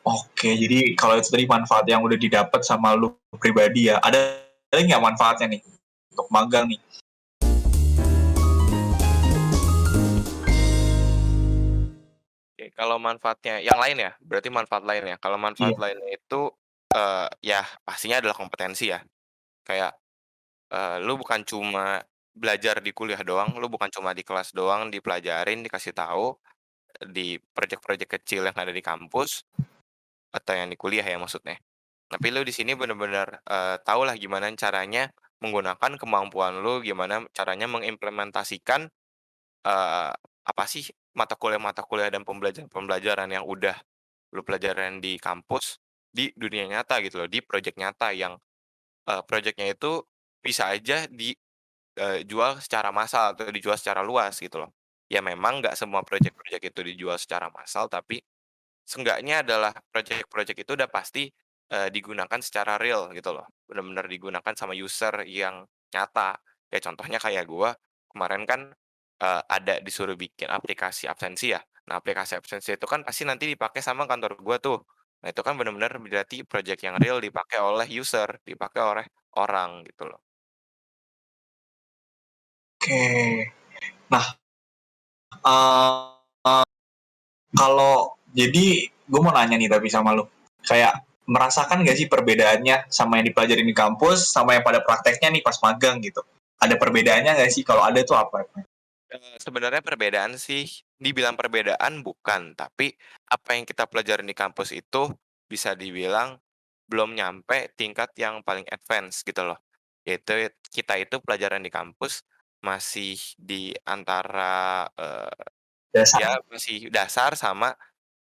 Oke, jadi kalau itu tadi manfaat yang udah didapat sama lu pribadi ya, ada lagi nggak manfaatnya nih untuk magang nih? Oke, kalau manfaatnya yang lain ya? Berarti manfaat lain ya? Kalau manfaat Iya, lainnya itu, ya pastinya adalah kompetensi ya. Kayak, lu bukan cuma belajar di kuliah doang, lu bukan cuma di kelas doang dipelajarin, dikasih tahu, di project-project kecil yang ada di kampus, atau yang di kuliah ya maksudnya. Tapi lu di sini bener-bener, tahulah gimana caranya menggunakan kemampuan lu, gimana caranya mengimplementasikan, apa sih mata kuliah dan pembelajaran-pembelajaran yang udah lu pelajarin di kampus, di dunia nyata gitu loh, di project nyata yang, projeknya itu bisa aja jual secara massal atau dijual secara luas gitu loh. Ya memang nggak semua project-project itu dijual secara massal, tapi seenggaknya adalah project-project itu udah pasti, digunakan secara real gitu loh, bener-bener digunakan sama user yang nyata. Ya contohnya kayak gua, kemarin kan, ada disuruh bikin aplikasi absensi ya. Nah, aplikasi absensi itu kan pasti nanti dipakai sama kantor gua tuh. Nah, itu kan bener-bener berarti project yang real dipakai oleh user, dipakai oleh orang gitu loh. oke. Nah, eee, kalau jadi gue mau nanya nih tapi sama lu, kayak merasakan nggak sih perbedaannya sama yang dipelajarin di kampus sama yang pada prakteknya nih pas magang gitu? Ada perbedaannya nggak sih? Kalau ada tuh apa? Sebenarnya perbedaan sih, dibilang perbedaan bukan, tapi apa yang kita pelajarin di kampus itu bisa dibilang belum nyampe tingkat yang paling advance gitu loh. Yaitu kita itu pelajaran di kampus masih di antara, ya Dasar. masih dasar sama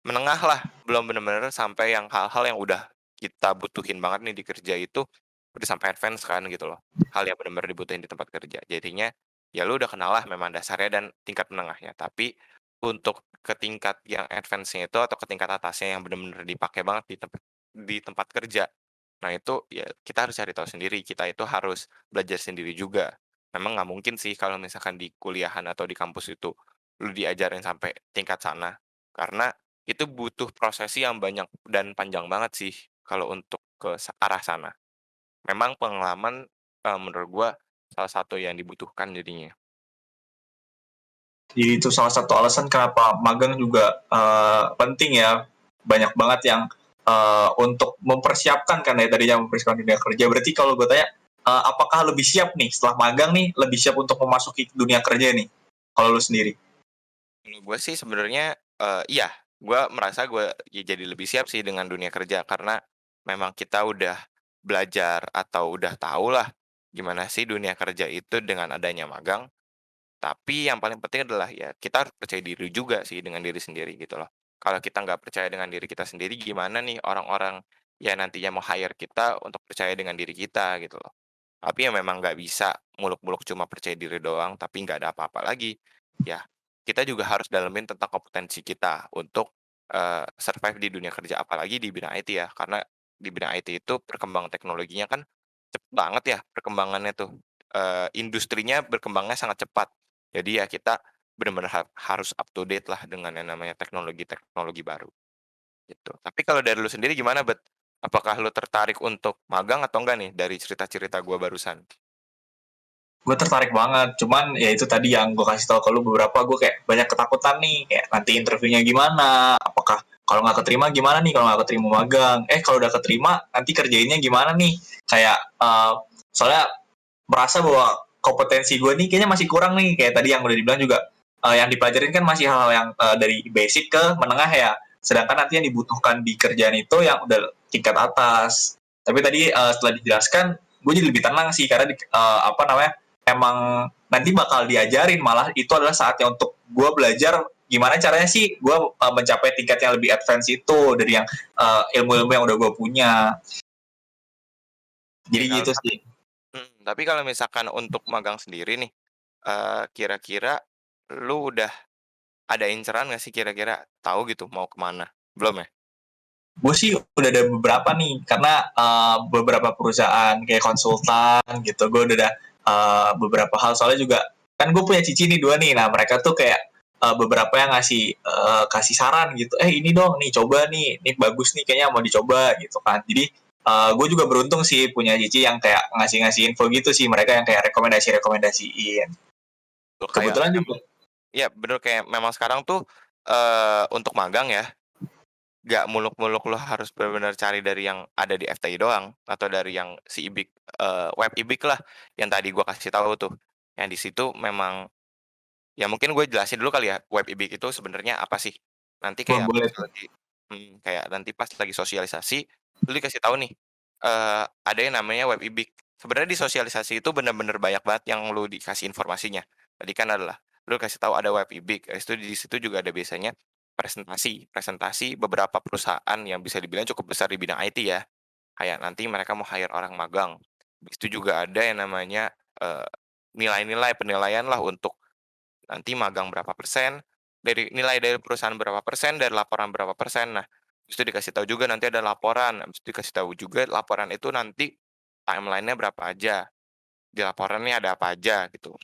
menengah lah, belum bener-bener sampai yang hal-hal yang udah kita butuhin banget nih di kerja itu, udah sampai advance kan gitu loh. Hal yang bener-bener dibutuhin di tempat kerja. Jadinya, ya lu udah kenal lah memang dasarnya dan tingkat menengahnya. Tapi, untuk ke tingkat yang advance-nya itu atau ke tingkat atasnya yang bener-bener dipakai banget di tempat kerja. Nah itu, ya kita harus cari tahu sendiri, kita itu harus belajar sendiri juga. Memang nggak mungkin sih kalau misalkan di kuliahan atau di kampus itu, lu diajarin sampai tingkat sana. Karena itu butuh prosesi yang banyak dan panjang banget sih kalau untuk arah sana. Memang pengalaman, menurut gua salah satu yang dibutuhkan jadinya. Jadi itu salah satu alasan kenapa magang juga penting ya. Banyak banget yang untuk mempersiapkan kan ya tadinya mempersiapkan dunia kerja. Berarti kalau gue tanya, apakah lebih siap nih setelah magang nih, lebih siap untuk memasuki dunia kerja nih? Kalau lu sendiri? Kalau gua sih sebenarnya, iya, gua merasa gua ya jadi lebih siap sih dengan dunia kerja karena memang kita udah belajar atau udah tahu lah gimana sih dunia kerja itu dengan adanya magang. Tapi yang paling penting adalah ya kita harus percaya diri juga sih dengan diri sendiri gitu loh. Kalau kita nggak percaya dengan diri kita sendiri gimana nih orang-orang yang nantinya mau hire kita untuk percaya dengan diri kita gitu loh. Tapi ya memang nggak bisa muluk-muluk cuma percaya diri doang tapi nggak ada apa-apa lagi. Ya kita juga harus dalemin tentang kompetensi kita untuk, survive di dunia kerja apalagi di bidang IT ya. Karena di bidang IT itu perkembangan teknologinya kan cepet banget ya perkembangannya tuh, industrinya berkembangnya sangat cepat. Jadi ya kita benar-benar harus up to date lah dengan yang namanya teknologi-teknologi baru, gitu. Tapi kalau dari lu sendiri gimana, Apakah lu tertarik untuk magang atau enggak nih dari cerita-cerita gua barusan? Gue tertarik banget, cuman ya itu tadi yang gue kasih tau ke lu beberapa, gue kayak banyak ketakutan nih, kayak nanti interviewnya gimana, apakah kalau nggak keterima gimana nih kalau nggak keterima magang, kalau udah keterima nanti kerjainnya gimana nih, kayak soalnya merasa bahwa kompetensi gue nih kayaknya masih kurang nih, kayak tadi yang udah dibilang juga, yang dipelajarin kan masih hal-hal yang dari basic ke menengah ya, sedangkan nanti yang dibutuhkan di kerjaan itu yang udah tingkat atas. Tapi tadi setelah dijelaskan, gue jadi lebih tenang sih karena apa namanya, emang nanti bakal diajarin, malah itu adalah saatnya untuk gue belajar gimana caranya sih gue mencapai tingkat yang lebih advance itu dari yang ilmu-ilmu yang udah gue punya. Oke, Jadi kalau gitu sih. tapi kalau misalkan untuk magang sendiri nih, kira-kira lu udah ada inceran nggak sih kira-kira tahu gitu mau kemana? Belum ya? Gue sih udah ada beberapa nih karena beberapa perusahaan kayak konsultan gitu gue udah ada beberapa hal, soalnya juga kan gue punya cici nih dua nih, nah mereka tuh kayak beberapa yang kasih saran gitu, ini dong, nih coba nih, ini bagus nih kayaknya mau dicoba gitu kan. Jadi gue juga beruntung sih punya cici yang kayak ngasih-ngasih info gitu sih, mereka yang kayak rekomendasiin. Tuh kayak Kebetulan memang juga iya bener kayak memang sekarang tuh, untuk magang ya, nggak muluk-muluk lo harus benar-benar cari dari yang ada di FTI doang, atau dari yang si IBIK, web IBIK lah, yang tadi gua kasih tahu tuh. Yang di situ memang ya mungkin gue jelasin dulu kali ya, web IBIK itu sebenarnya apa sih? Nanti kayak boleh pas tuh. lagi kayak nanti pas lagi sosialisasi, lu dikasih tahu nih, ada yang namanya web IBIK. Sebenarnya di sosialisasi itu bener-bener banyak banget yang lu dikasih informasinya. Tadi kan adalah lu kasih tahu ada web IBIK, habis itu di situ juga ada biasanya presentasi. Presentasi beberapa perusahaan yang bisa dibilang cukup besar di bidang IT ya, kayak nanti mereka mau hire orang magang. Habis itu juga ada yang namanya, nilai-nilai, penilaian lah untuk nanti magang berapa persen, dari nilai dari perusahaan berapa persen, dari laporan berapa persen. Nah, habis itu dikasih tahu juga nanti ada laporan, habis itu dikasih tahu juga laporan itu nanti timeline-nya berapa aja, di laporannya ada apa aja gitu,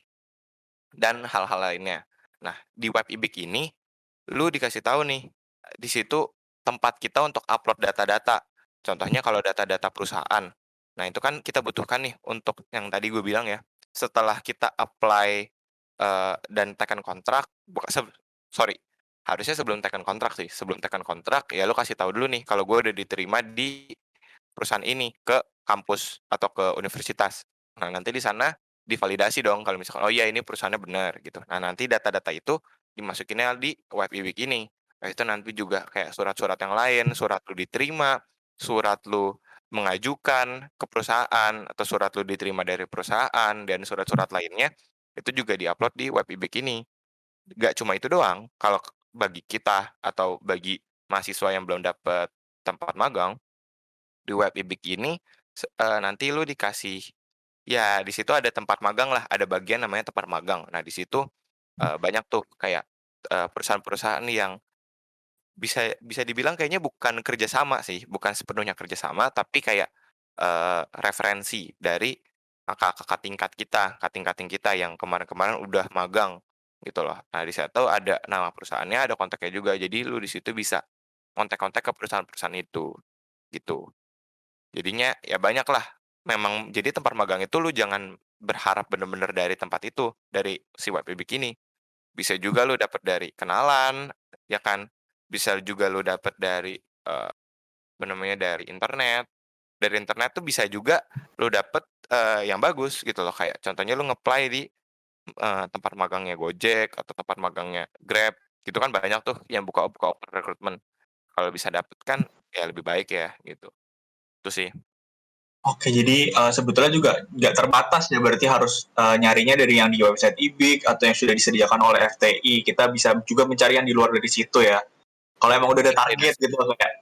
dan hal-hal lainnya. Nah, di web IBIK ini, lu dikasih tahu nih, di situ tempat kita untuk upload data-data. Contohnya kalau data-data perusahaan. Nah, itu kan kita butuhkan nih untuk yang tadi gue bilang ya, setelah kita apply, dan tekan kontrak, sorry, harusnya sebelum tekan kontrak sih. Sebelum tekan kontrak, ya lu kasih tahu dulu nih kalau gue udah diterima di perusahaan ini, ke kampus atau ke universitas. Nah, nanti di sana divalidasi dong kalau misalkan, "Oh iya ini perusahaannya benar," gitu. Nah, nanti data-data itu dimasukinnya di web IBIK ini. Nah, itu nanti juga kayak surat-surat yang lain, surat lu diterima, surat lu mengajukan ke perusahaan, atau surat lu diterima dari perusahaan, dan surat-surat lainnya, itu juga di-upload di web IBIK ini. Nggak cuma itu doang, kalau bagi kita atau bagi mahasiswa yang belum dapat tempat magang, di web IBIK ini, nanti lu dikasih ya di situ ada tempat magang lah, ada bagian namanya tempat magang. Nah di situ, banyak tuh kayak, perusahaan-perusahaan yang bisa bisa dibilang kayaknya bukan kerjasama sih, bukan sepenuhnya kerjasama, tapi kayak, referensi dari kakak tingkat kita yang kemarin-kemarin udah magang, gitu loh. Nah di situ ada nama perusahaannya, ada kontaknya juga, jadi lu di situ bisa kontak-kontak ke perusahaan-perusahaan itu, gitu. Jadinya ya banyak lah, memang jadi tempat magang itu lu jangan berharap bener-bener dari tempat itu, dari si web WebIBik ini. Bisa juga lu dapet dari kenalan, ya kan, bisa juga lu dapet dari, apa namanya, dari internet tuh bisa juga lu dapet, yang bagus gitu loh, kayak contohnya lu nge-apply di, tempat magangnya Gojek atau tempat magangnya Grab, gitu kan banyak tuh yang buka-buka open recruitment. Kalau bisa dapet kan ya lebih baik ya, gitu. Itu sih. Oke, jadi sebetulnya juga nggak terbatas ya, berarti harus nyarinya dari yang di website IBIK atau yang sudah disediakan oleh FTI. Kita bisa juga mencari yang di luar dari situ ya. Kalau emang udah ada target gitu, kayak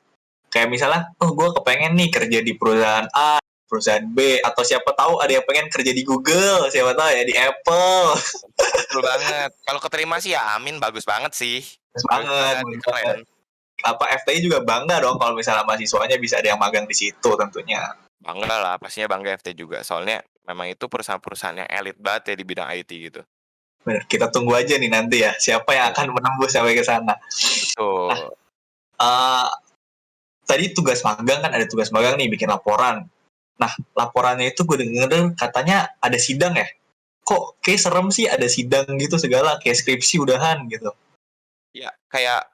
kayak misalnya, oh gue kepengen nih kerja di perusahaan A, perusahaan B, atau siapa tahu ada yang pengen kerja di Google, siapa tahu ya di Apple. Betul banget. Kalau keterima sih ya amin, bagus banget sih. Bagus Bagus banget, banget, bagus keren. banget. Apa FTI juga bangga dong kalau misalnya mahasiswanya bisa ada yang magang di situ tentunya. Bangga lah, pastinya bangga FT juga. Soalnya memang itu perusahaan-perusahaan yang elit banget ya di bidang IT gitu. Bener, kita tunggu aja nih nanti ya, siapa yang akan menembus sampai ke sana. Nah, Betul. uh, tadi tugas magang kan ada tugas magang nih bikin laporan. Nah, laporannya itu gue denger katanya ada sidang ya. Kok kayak serem sih ada sidang gitu segala, kayak skripsi udahan gitu. Ya, kayak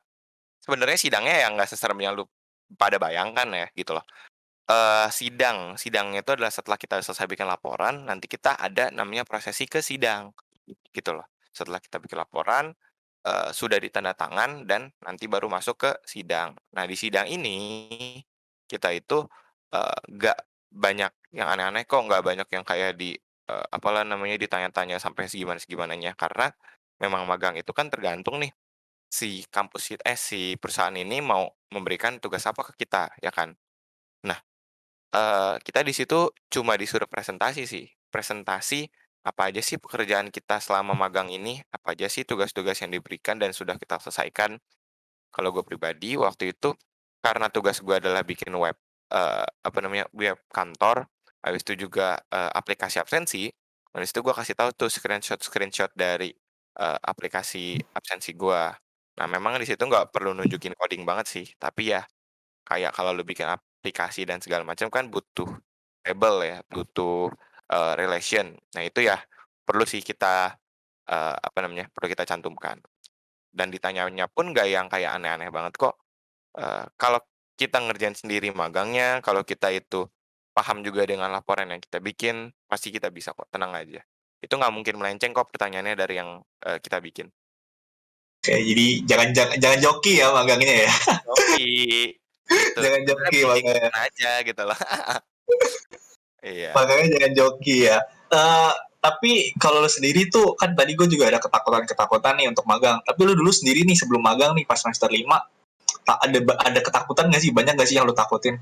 sebenarnya sidangnya ya nggak seserem yang lu pada bayangkan ya, gitu loh. Sidangnya itu adalah setelah kita selesai bikin laporan, nanti kita ada namanya prosesi ke sidang, gitu loh. Setelah kita bikin laporan, sudah ditanda tangan dan nanti baru masuk ke sidang. Nah, di sidang ini, kita itu, nggak banyak yang aneh-aneh kok, nggak banyak yang kayak apalah namanya, ditanya-tanya sampai segimana-segimananya. Karena memang magang itu kan tergantung nih, si perusahaan ini mau memberikan tugas apa ke kita, ya kan? Nah, kita di situ cuma disuruh presentasi sih, presentasi apa aja sih pekerjaan kita selama magang ini, apa aja sih tugas-tugas yang diberikan dan sudah kita selesaikan. Kalau gue pribadi waktu itu, karena tugas gue adalah bikin web, apa namanya, web kantor, habis itu juga, aplikasi absensi, habis itu gue kasih tahu tuh screenshot-screenshot dari aplikasi absensi gua. Nah, memang di situ nggak perlu nunjukin coding banget sih, tapi ya kayak kalau lu bikin aplikasi dan segala macam kan butuh label ya, butuh, relation. Nah, itu ya perlu sih kita, apa namanya, perlu kita cantumkan. Dan ditanyanya pun nggak yang kayak aneh-aneh banget kok. Kalau kita ngerjain sendiri magangnya, kalau kita itu paham juga dengan laporan yang kita bikin, pasti kita bisa kok, tenang aja. Itu nggak mungkin melenceng kok pertanyaannya dari yang, kita bikin. Kayak jadi jangan joki ya magangnya ya. Oke, gitu. Jangan Sebenarnya joki magangnya. bimbing-bimbingan aja gitu loh. Iya. Magangnya jangan joki ya. Eh, tapi kalau lu sendiri tuh kan tadi gue juga ada ketakutan-ketakutan nih untuk magang. Tapi lu dulu sendiri nih sebelum magang nih pas semester 5 ada ketakutan nggak sih? Banyak nggak sih yang lu takutin?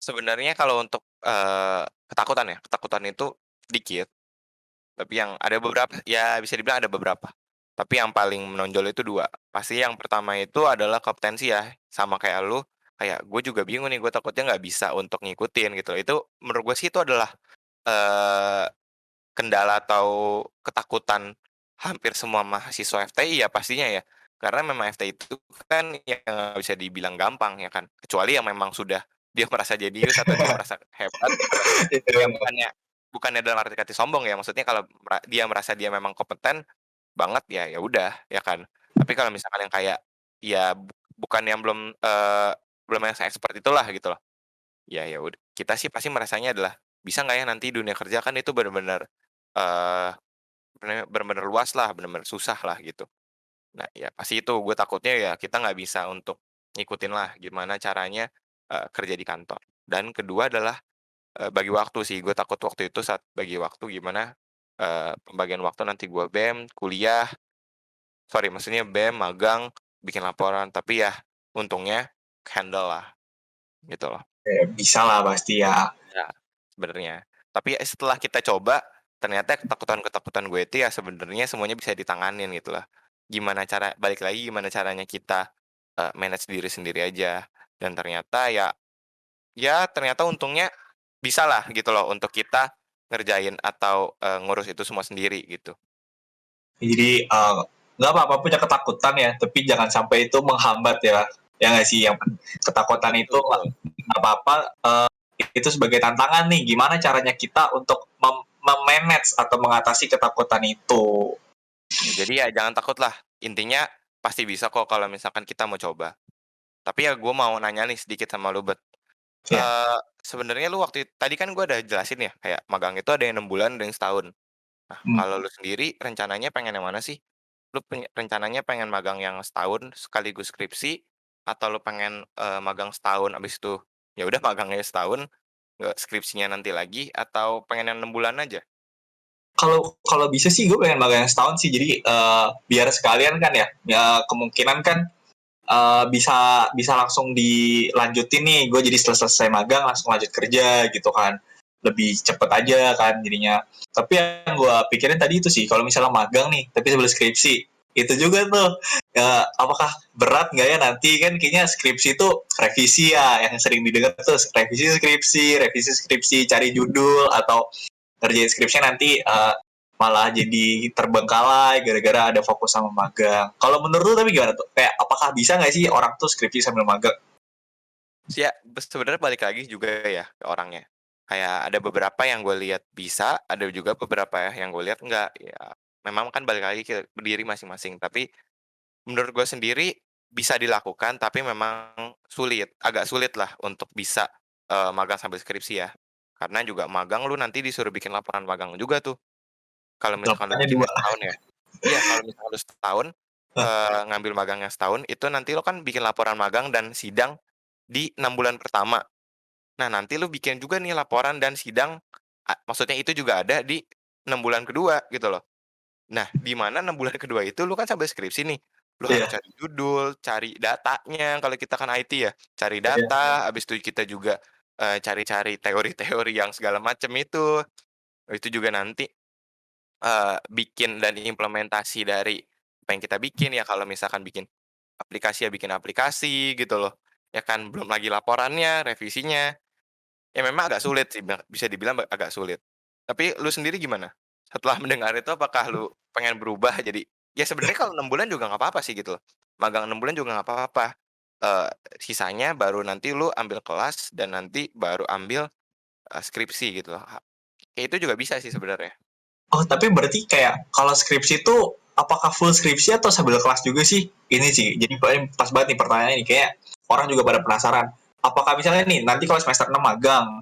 Sebenarnya kalau untuk, ketakutan ya, ketakutan itu sedikit, tapi yang ada beberapa ya bisa dibilang ada beberapa. Tapi yang paling menonjol itu 2. Pasti yang pertama itu adalah kompetensi ya, sama kayak lu, kayak gue juga bingung nih, gue takutnya nggak bisa untuk ngikutin gitu. Itu menurut gue sih itu adalah, eee, kendala atau ketakutan hampir semua mahasiswa FTI ya pastinya ya. Karena memang FTI itu kan ya nggak bisa dibilang gampang ya kan, kecuali yang memang sudah dia merasa jenius atau dia merasa hebat gitu. Itu Ya bukannya bukannya dalam arti kata sombong ya, maksudnya kalau dia merasa dia memang kompeten banget ya, ya udah, ya kan. Tapi kalau misalkan yang kayak, ya bukan yang belum yang se-expert itulah gitu loh. Ya kita sih pasti merasanya adalah, bisa nggak ya nanti dunia kerja kan itu bener-bener, eee, bener-bener luas lah, bener-bener susah lah gitu. Nah ya pasti itu, gue takutnya ya kita nggak bisa untuk ngikutin lah gimana caranya, kerja di kantor. Dan kedua adalah bagi waktu sih, gue takut waktu itu saat bagi waktu gimana, pembagian waktu nanti gue BEM, kuliah sorry maksudnya BEM, magang, bikin laporan, tapi ya untungnya handle lah, gitu loh. bisa lah pasti ya. Ya, sebenarnya. Tapi setelah kita coba, ternyata ketakutan-ketakutan gue itu ya sebenarnya semuanya bisa ditanganin gitu loh. Balik lagi gimana caranya kita, manage diri sendiri aja, dan ternyata ternyata untungnya bisa lah gitu loh untuk kita ngerjain atau, ngurus itu semua sendiri gitu. Jadi nggak apa-apa punya ketakutan ya, tapi jangan sampai itu menghambat ya. Ya nggak sih, yang ketakutan itu Betul. nggak apa-apa. Itu sebagai tantangan nih, gimana caranya kita untuk memanage atau mengatasi ketakutan itu. Ya jadi ya jangan takut lah, intinya pasti bisa kok kalau misalkan kita mau coba. Tapi ya gue mau nanya nih sedikit sama lu, Ya, sebenarnya lu tadi kan gue udah jelasin ya, kayak magang itu ada yang 6 bulan, ada yang setahun. Nah, hmm. kalau lu sendiri rencananya pengen yang mana sih? Lu rencananya pengen magang yang setahun sekaligus skripsi, atau lu pengen, magang setahun abis itu, ya udah magangnya setahun, skripsinya nanti lagi, atau pengen yang 6 bulan aja? Kalau kalau bisa sih gue pengen magang setahun sih, jadi biar sekalian kan ya, ya kemungkinan kan bisa bisa langsung dilanjutin nih, gue jadi setelah selesai magang langsung lanjut kerja gitu kan, lebih cepet aja kan jadinya. Tapi yang gue pikirin tadi itu sih, kalau misalnya magang nih tapi sebelum skripsi itu juga tuh, apakah berat nggak ya nanti, kan kayaknya skripsi itu revisi ya, yang sering didengar tuh revisi skripsi cari judul, atau ngerjain skripsinya nanti malah jadi terbengkalai gara-gara ada fokus sama magang. Kalau menurut lu tapi gimana tuh? Kayak apakah bisa nggak sih orang tuh skripsi sambil magang? Ya, sebenarnya balik lagi juga ya ke orangnya. Kayak ada beberapa yang gue lihat bisa, ada juga beberapa ya yang gue lihat enggak. Ya, memang kan balik lagi ke diri masing-masing. Tapi menurut gue sendiri bisa dilakukan, tapi memang agak sulit lah untuk bisa magang sambil skripsi ya. Karena juga magang lu nanti disuruh bikin laporan magang juga tuh. Kalau misalkan lu Lapangannya bikinnya dua. setahun ya. Iya, kalau misalkan lu setahun, ngambil magangnya setahun, itu nanti lu kan bikin laporan magang dan sidang di 6 bulan pertama. Nah, nanti lu bikin juga nih laporan dan sidang, maksudnya itu juga ada di 6 bulan kedua gitu loh. Nah, di mana 6 bulan kedua itu lu kan sambil skripsi nih, lu harus Iya, cari judul, cari datanya, kalau kita kan IT ya, cari iya. data, habis itu kita juga, cari-cari teori-teori yang segala macam itu. Itu juga nanti, bikin dan implementasi dari apa yang kita bikin ya, kalau misalkan bikin aplikasi ya bikin aplikasi gitu loh, ya kan. Belum lagi laporannya, revisinya. Ya memang agak sulit sih, bisa dibilang agak sulit. Tapi lu sendiri gimana? Setelah mendengar itu apakah lu pengen berubah jadi ya sebenarnya kalau 6 bulan juga nggak apa-apa sih gitu loh. Magang 6 bulan juga nggak apa-apa. Eee, Sisanya baru nanti lu ambil kelas dan nanti baru ambil, skripsi gitu loh. Kayak itu juga bisa sih sebenarnya. Oh, tapi berarti kayak kalau skripsi itu apakah full skripsi atau sambil kelas juga sih? Ini sih, jadi pas banget nih pertanyaan ini. Kayak orang juga pada penasaran. Apakah misalnya nih, nanti kalau semester 6 magang,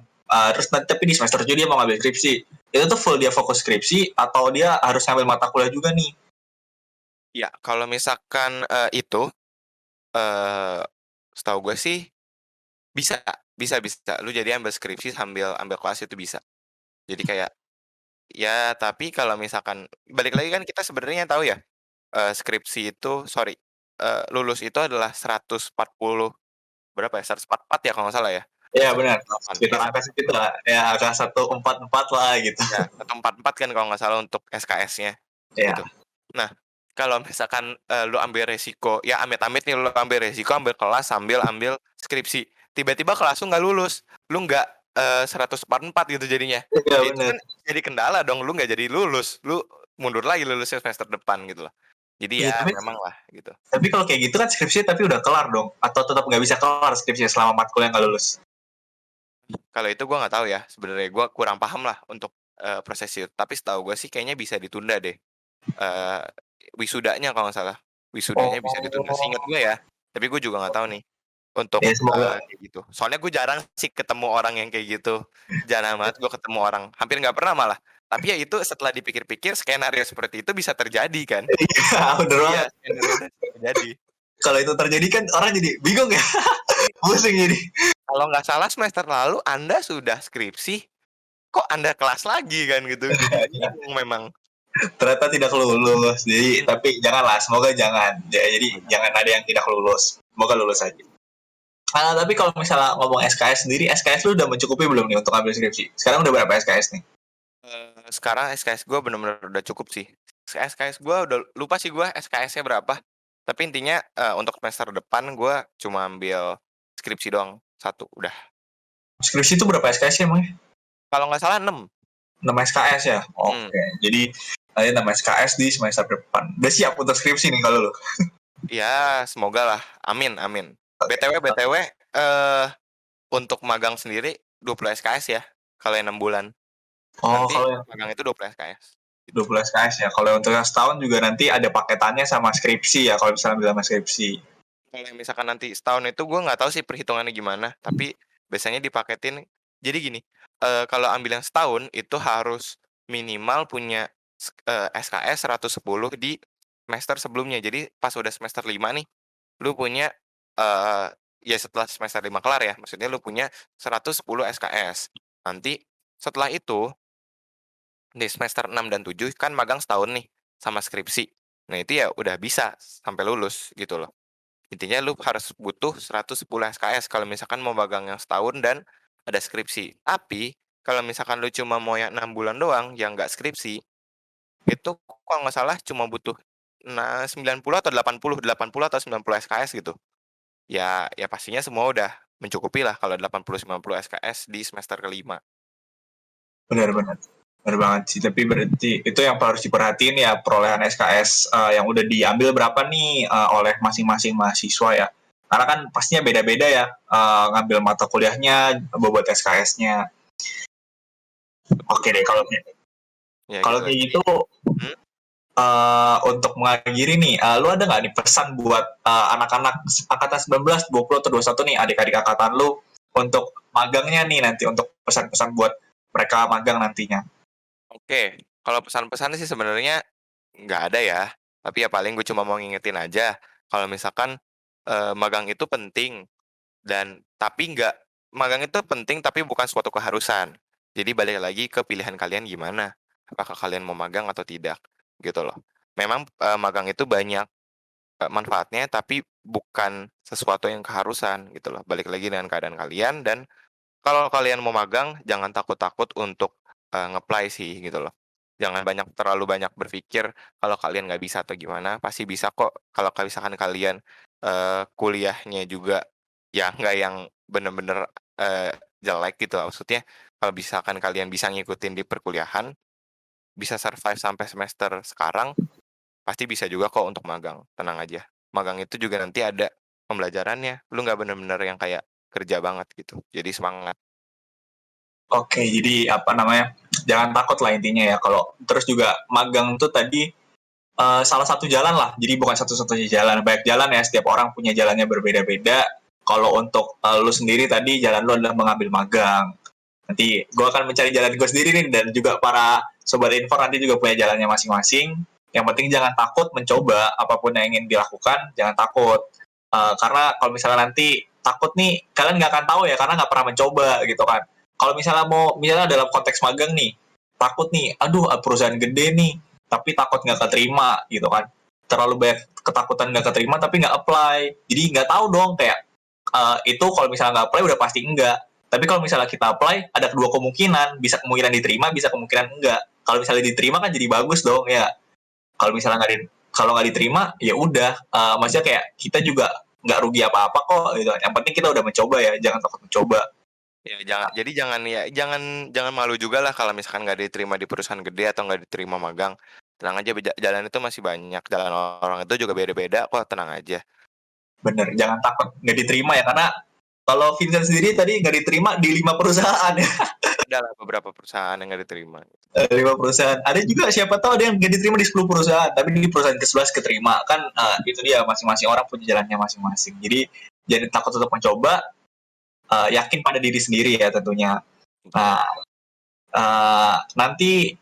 terus nanti tapi di semester 7 dia mau ngambil skripsi, itu tuh full dia fokus skripsi atau dia harus ngambil mata kuliah juga nih? Ya kalau misalkan, itu, eee, setahu gue sih bisa bisa. Lu jadi ambil skripsi sambil ambil kelas itu bisa. Jadi kayak ya tapi kalau misalkan balik lagi kan kita sebenarnya tahu ya, skripsi itu lulus itu adalah 140 berapa ya, 144 ya kalau nggak salah ya? Iya benar, 148 sekitar ya angka segitu lah. Ya angka 144 lah gitu. ya 144 kan kalau nggak salah untuk SKS-nya, gitu. Ya, Nah, kalau misalkan, lu ambil resiko ya amit-amit nih lu ambil resiko ambil kelas sambil ambil skripsi, tiba-tiba kelas lu nggak lulus, lu nggak, 144 gitu jadinya. iya Ya itu benar. kan jadi kendala dong, lu nggak jadi lulus, lu mundur lagi lulusnya semester depan gitu loh. Jadi Iya, ya tapi memang lah gitu. tapi kalau kayak gitu kan skripsi tapi udah kelar dong, atau tetap nggak bisa kelar skripsi selama matkul yang nggak lulus? Kalau itu gua nggak tahu ya, sebenarnya gua kurang paham lah untuk, proses itu, tapi setahu gua sih kayaknya bisa ditunda deh, eee, wisudanya kalau nggak salah. Wisudanya bisa ditunda, seinget Oh, gue ya, tapi gue juga nggak tahu nih untuk, ya semoga. kayak gitu. Soalnya gue jarang sih ketemu orang yang kayak gitu, jarang banget gue ketemu orang, hampir nggak pernah malah. Tapi ya itu setelah dipikir-pikir skenario seperti itu bisa terjadi kan. Iya, bener Iya, banget. skenario itu bisa terjadi. Kalau itu terjadi kan orang jadi bingung ya, Ini pusing jadi. kalau nggak salah semester lalu Anda sudah skripsi, kok Anda kelas lagi kan gitu, jadi bingung memang. Ternyata tidak lulus. Jadi Mhm, tapi janganlah, semoga jangan. Ya, jadi semoga jangan jangan. ada yang tidak lulus. Semoga lulus aja. Tapi kalau misalnya ngomong SKS sendiri, SKS lu udah mencukupi belum nih untuk ambil skripsi? Sekarang udah berapa SKS nih? Sekarang SKS gue bener-bener udah cukup sih. SKS gue udah lupa sih gue SKS-nya berapa, tapi intinya, untuk semester depan gue cuma ambil skripsi doang, satu udah. Skripsi itu berapa SKS sih emangnya? Kalau nggak salah 6. 6 SKS ya? Mhm, Oke. Jadi nanti 6 SKS di semester depan. Udah siap untuk skripsi nih kalau lu? ya semogalah, amin amin. BTW, untuk magang sendiri 20 SKS ya, kalau yang 6 bulan. Oh, Nanti kalau yang magang itu 20 SKS, gitu. 12 SKS ya. Kalau untuk yang setahun juga nanti ada paketannya sama skripsi ya, kalau misalnya ambil sama skripsi. Kalau yang misalkan nanti setahun itu gue nggak tahu sih perhitungannya gimana, tapi biasanya dipaketin jadi gini, kalau ambil yang setahun itu harus minimal punya SKS 110 di semester sebelumnya. Jadi pas udah semester 5 nih, lu punya, eee, ya setelah semester 5 kelar ya, maksudnya lu punya 110 SKS. Nanti setelah itu, di semester 6 dan 7 kan magang setahun nih, sama skripsi. Nah itu ya udah bisa sampai lulus gitu loh. Intinya lu harus butuh 110 SKS kalau misalkan mau magang yang setahun dan ada skripsi. Tapi, kalau misalkan lu cuma mau yang 6 bulan doang, yang nggak skripsi, itu kalau nggak salah cuma butuh 90 atau 80 atau 90 SKS gitu. Ya pastinya semua udah mencukupi lah kalau 80, 90 SKS di semester kelima gitu. Benar-benar. Benar banget sih. Tapi berarti itu yang harus diperhatiin ya, perolehan SKS yang udah diambil berapa nih oleh masing-masing mahasiswa ya. Karena kan pastinya beda-beda ya ngambil mata kuliahnya, bobot SKS-nya. Betul Oke deh betul. kalau Ya kalau gitu. kayak Jadi gitu mhm, untuk mengakhiri nih, lu ada nggak nih pesan buat anak-anak angkatan 19, 20 atau 21 nih adik-adik angkatan lu untuk magangnya nih nanti untuk pesan-pesan buat mereka magang nantinya? oke. Kalau pesan-pesan sih sebenarnya nggak ada ya, tapi ya paling gue cuma mau ngingetin aja, kalau misalkan, magang itu penting tapi nggak magang itu penting tapi bukan suatu keharusan. Jadi balik lagi ke pilihan kalian gimana, apakah kalian mau magang atau tidak, gitu loh. Memang, magang itu banyak, manfaatnya tapi bukan sesuatu yang keharusan, gitu loh. Balik lagi dengan keadaan kalian dan kalau kalian mau magang, jangan takut-takut untuk, nge-apply sih gitu loh. Jangan terlalu banyak berpikir kalau kalian nggak bisa atau gimana, pasti bisa kok kalau misalkan kalian, kuliahnya juga ya nggak yang bener-bener, jelek gitu maksudnya kalau misalkan kalian bisa ngikutin di perkuliahan, bisa survive sampai semester sekarang, pasti bisa juga kok untuk magang, tenang aja. Magang itu juga nanti ada pembelajarannya, lu nggak bener-bener yang kayak kerja banget gitu, jadi semangat. Oke, jadi apa namanya, jangan takut lah intinya ya. Kalau terus juga magang tuh tadi salah satu jalan lah, jadi bukan satu-satunya jalan. Banyak jalan ya, setiap orang punya jalannya berbeda-beda. Kalau untuk lu sendiri tadi, jalan lu adalah mengambil magang. Nanti gue akan mencari jalan gue sendiri nih, dan juga para sobat info nanti juga punya jalannya masing-masing. Yang penting jangan takut mencoba apapun yang ingin dilakukan, jangan takut. Karena kalau misalnya nanti takut nih, kalian nggak akan tahu ya, karena nggak pernah mencoba gitu kan. Kalau misalnya dalam konteks magang nih, takut nih, aduh perusahaan gede nih, tapi takut nggak keterima gitu kan. Terlalu banyak ketakutan nggak keterima tapi nggak apply. Jadi nggak tahu dong kayak itu kalau misalnya nggak apply udah pasti enggak. Tapi kalau misalnya kita apply, ada kedua kemungkinan, bisa kemungkinan diterima, bisa kemungkinan enggak. Kalau misalnya diterima kan jadi bagus dong ya. Kalau misalnya kalau nggak diterima, ya udah. Maksudnya kayak kita juga nggak rugi apa-apa kok gitu. Yang penting kita udah mencoba ya, jangan takut mencoba. Ya jangan jangan malu juga lah kalau misalkan nggak diterima di perusahaan gede atau nggak diterima magang. Tenang aja jalan itu masih banyak, jalan orang itu juga beda-beda kok, tenang aja. Bener, jangan takut nggak diterima ya, karena kalau Vincent sendiri tadi nggak diterima di 5 perusahaan ya. Ada lah beberapa perusahaan yang nggak diterima. 5 perusahaan. Ada juga siapa tahu ada yang nggak diterima di 10 perusahaan, tapi di perusahaan ke-11 keterima. Kan itu dia, masing-masing orang punya jalannya masing-masing. Jadi jangan takut untuk mencoba, yakin pada diri sendiri ya tentunya. Nah, nanti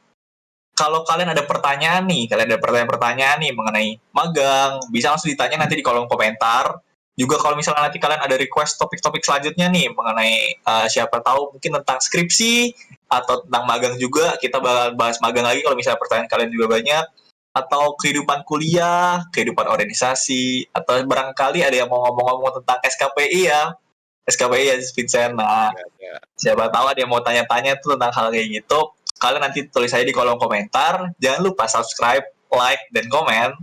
kalau kalian ada pertanyaan nih mengenai magang, bisa langsung ditanya nanti di kolom komentar. Juga kalau misalnya nanti kalian ada request topik-topik selanjutnya nih mengenai siapa tahu mungkin tentang skripsi atau tentang magang juga, kita bakal bahas magang lagi kalau misalnya pertanyaan kalian juga banyak, atau kehidupan kuliah, kehidupan organisasi, atau barangkali ada yang mau ngomong-ngomong tentang SKPI ya. SKPI ya Vincent. Nah, Ya. siapa tahu ada yang mau tanya-tanya tuh tentang hal kayak gitu. Kalian nanti tulis aja di kolom komentar. Jangan lupa subscribe, like, dan komen.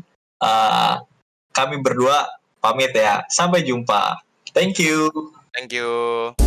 Kami berdua pamit ya. Sampai jumpa. Thank you. Thank you.